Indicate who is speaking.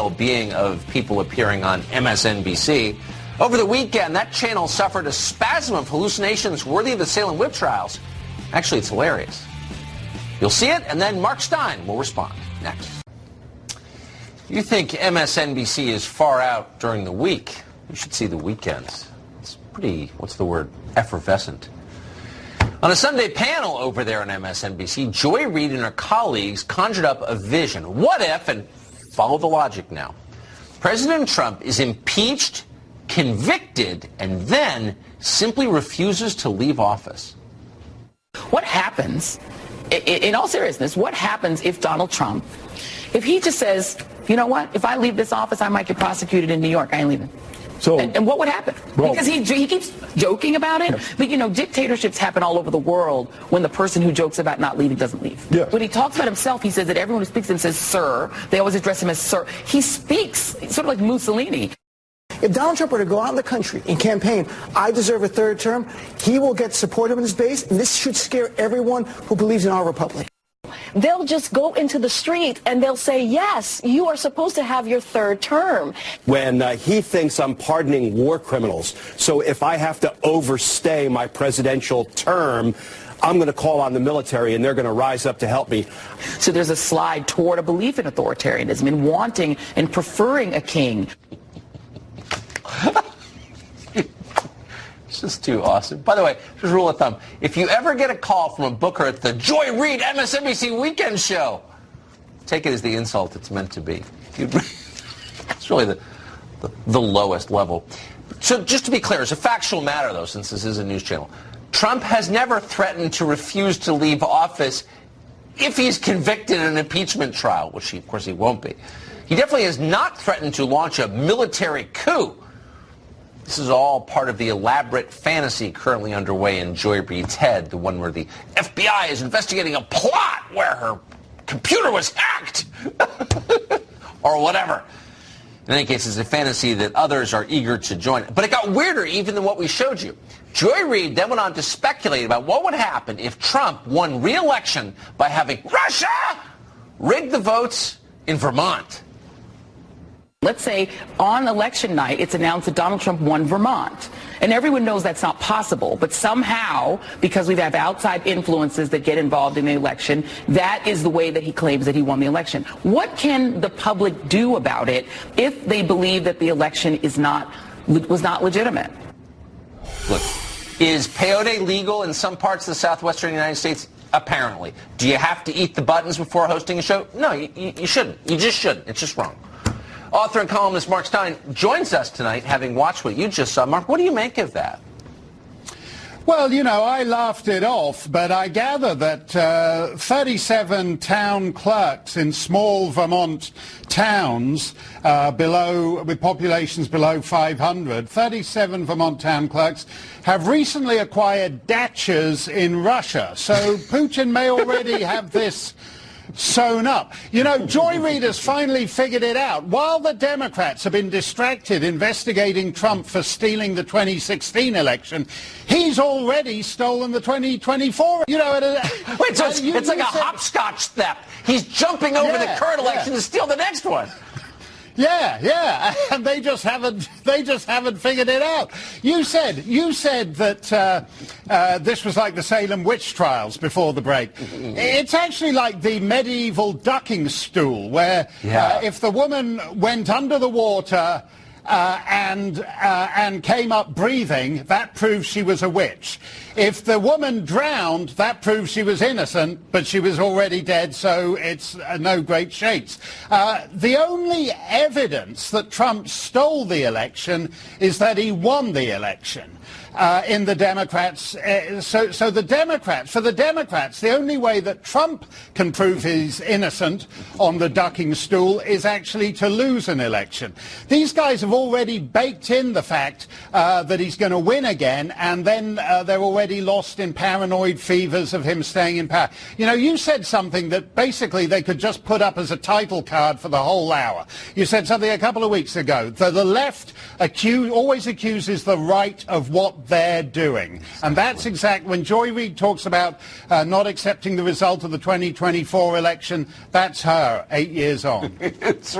Speaker 1: well-being of people appearing on MSNBC. Over the weekend, that channel suffered a spasm of hallucinations worthy of the Salem witch trials. Actually, it's hilarious. You'll see it, and then Mark Steyn will respond. Next. You think MSNBC is far out during the week? You should see the weekends. It's pretty, effervescent. On a Sunday panel over there on MSNBC, Joy Reid and her colleagues conjured up a vision. What if, and follow the logic now, President Trump is impeached, convicted, and then simply refuses to leave office?
Speaker 2: What happens, in all seriousness, what happens if Donald Trump, if he just says, you know what, if I leave this office, I might get prosecuted in New York, I ain't leaving. So, and what would happen? Well, because he keeps joking about it. Yes. But, dictatorships happen all over the world when the person who jokes about not leaving doesn't leave. Yes. When he talks about himself, he says that everyone who speaks to him says, sir. They always address him as sir. He speaks sort of like Mussolini.
Speaker 3: If Donald Trump were to go out in the country and campaign, I deserve a third term, he will get support of his base, and this should scare everyone who believes in our republic.
Speaker 4: They'll just go into the street and they'll say, yes, you are supposed to have your third term.
Speaker 5: When he thinks I'm pardoning war criminals, so if I have to overstay my presidential term, I'm going to call on the military and they're going to rise up to help me.
Speaker 2: So there's a slide toward a belief in authoritarianism and wanting and preferring a king.
Speaker 1: It's just too awesome. By the way, just rule of thumb, if you ever get a call from a booker at the Joy Reid MSNBC Weekend Show, take it as the insult it's meant to be. It's really the lowest level. So just to be clear, as a factual matter, though, since this is a news channel, Trump has never threatened to refuse to leave office if he's convicted in an impeachment trial, which of course he won't be. He definitely has not threatened to launch a military coup. This is all part of the elaborate fantasy currently underway in Joy Reid's head, the one where the FBI is investigating a plot where her computer was hacked, or whatever. In any case, it's a fantasy that others are eager to join. But it got weirder even than what we showed you. Joy Reid then went on to speculate about what would happen if Trump won re-election by having Russia rig the votes in Vermont.
Speaker 2: Let's say on election night, it's announced that Donald Trump won Vermont. And everyone knows that's not possible. But somehow, because we have outside influences that get involved in the election, that is the way that he claims that he won the election. What can the public do about it if they believe that the election was not legitimate?
Speaker 1: Look, is peyote legal in some parts of the southwestern United States? Apparently. Do you have to eat the buttons before hosting a show? No, you shouldn't. You just shouldn't. It's just wrong. Author and columnist Mark Steyn joins us tonight, having watched what you just saw. Mark, what do you make of that?
Speaker 6: Well, I laughed it off, but I gather that 37 town clerks in small Vermont towns with populations below 500, 37 Vermont town clerks have recently acquired dachas in Russia. So Putin may already have this sewn up. Joy Reid has finally figured it out. While the Democrats have been distracted investigating Trump for stealing the 2016 election, he's already stolen the 2024.
Speaker 1: Wait, so it's like a hopscotch theft. He's jumping over the current election to steal the next one.
Speaker 6: Yeah, and they just haven't figured it out. You said that this was like the Salem witch trials before the break. It's actually like the medieval ducking stool, where if the woman went under the water and came up breathing, that proves she was a witch. If the woman drowned, that proves she was innocent, but she was already dead, so it's no great shakes. The only evidence that Trump stole the election is that he won the election. In the Democrats. So the Democrats, for the Democrats, the only way that Trump can prove he's innocent on the ducking stool is actually to lose an election. These guys have already baked in the fact that he's going to win again, and then they're already lost in paranoid fevers of him staying in power. You said something that basically they could just put up as a title card for the whole hour. You said something a couple of weeks ago that the left always accuses the right of what they're doing. And that's exactly when Joy Reid talks about not accepting the result of the 2024 election, that's her 8 years on.
Speaker 1: It's